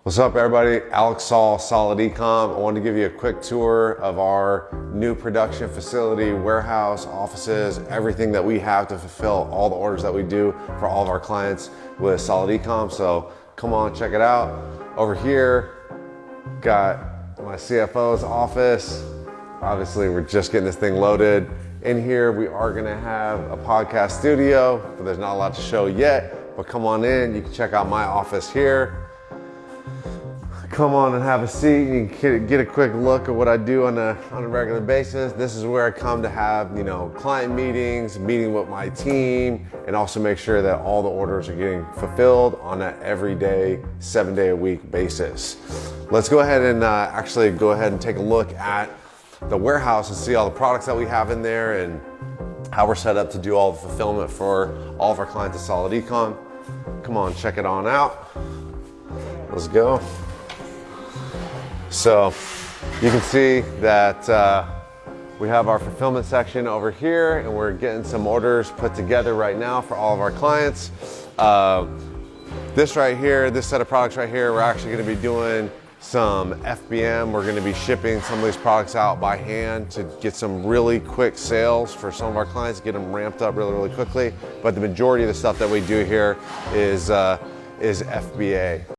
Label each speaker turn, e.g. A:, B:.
A: What's up, everybody? Alex Saul, Solid Ecom. I wanted to give you a quick tour of our new production facility, warehouse, offices, everything that we have to fulfill all the orders that we do for all of our clients with Solid Ecom. So come on, check it out. Over here, got my CFO's office. Obviously, we're just getting this thing loaded. In here, we are gonna have a podcast studio, but there's not a lot to show yet. But come on in, you can check out my office here. Come on and have a seat. You can get a quick look at what I do on a regular basis. This is where I come to have, client meetings, meeting with my team, and also make sure that all the orders are getting fulfilled on an everyday, 7-day-a-week basis. Let's go ahead and take a look at the warehouse and see all the products that we have in there and how we're set up to do all the fulfillment for all of our clients at Solid Ecom. Come on, check it on out. Let's go. So you can see that we have our fulfillment section over here, and we're getting some orders put together right now for all of our clients. This right here, this set of products right here, we're actually going to be doing some FBM. We're going to be shipping some of these products out by hand to get some really quick sales for some of our clients, get them ramped up really, really quickly. But the majority of the stuff that we do here is FBA.